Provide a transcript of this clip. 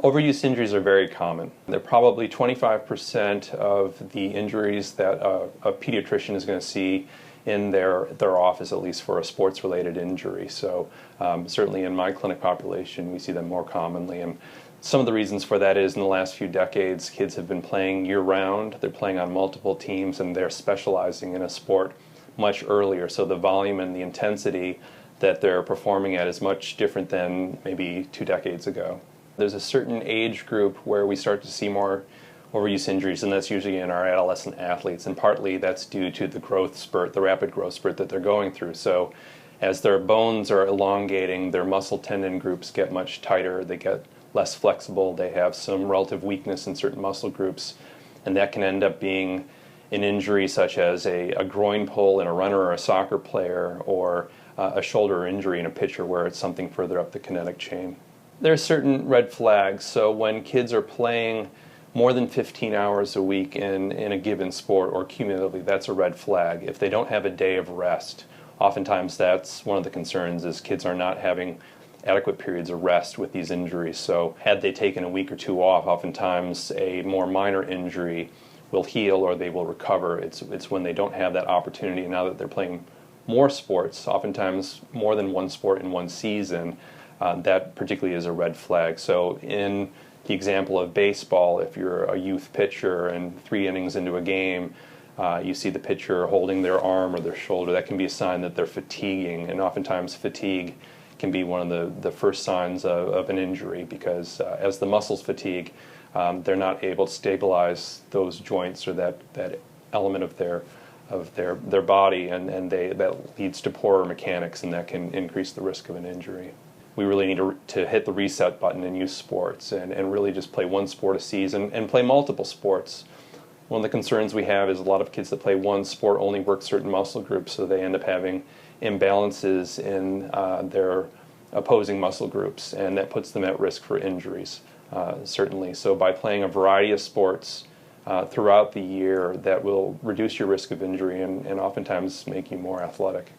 Overuse injuries are very common. They're probably 25% of the injuries that a pediatrician is going to see in their office, at least for a sports-related injury. So certainly in my clinic population, we see them more commonly. And some of the reasons for that is in the last few decades, kids have been playing year-round. They're playing on multiple teams, and they're specializing in a sport much earlier. So the volume and the intensity that they're performing at is much different than maybe 2 decades ago. There's a certain age group where we start to see more overuse injuries, and that's usually in our adolescent athletes, and partly that's due to the growth spurt, the rapid growth spurt that they're going through. So as their bones are elongating, their muscle tendon groups get much tighter, they get less flexible, they have some relative weakness in certain muscle groups, and that can end up being an injury such as a groin pull in a runner or a soccer player, or a shoulder injury in a pitcher where it's something further up the kinetic chain. There are certain red flags. So when kids are playing more than 15 hours a week in a given sport, or cumulatively, that's a red flag. If they don't have a day of rest, oftentimes that's one of the concerns, is kids are not having adequate periods of rest with these injuries. So had they taken a week or two off, oftentimes a more minor injury will heal or they will recover. It's when they don't have that opportunity, now that they're playing more sports, oftentimes more than one sport in one season, that particularly is a red flag. So in the example of baseball, if you're a youth pitcher and 3 innings into a game, you see the pitcher holding their arm or their shoulder, that can be a sign that they're fatiguing, and oftentimes fatigue can be one of the first signs of an injury, because as the muscles fatigue, they're not able to stabilize those joints or that element of their body, and that leads to poorer mechanics, and that can increase the risk of an injury. We really need to hit the reset button in youth sports and really just play one sport a season and play multiple sports. One of the concerns we have is a lot of kids that play one sport only work certain muscle groups, so they end up having imbalances in their opposing muscle groups, and that puts them at risk for injuries, certainly. So by playing a variety of sports throughout the year, that will reduce your risk of injury and oftentimes make you more athletic.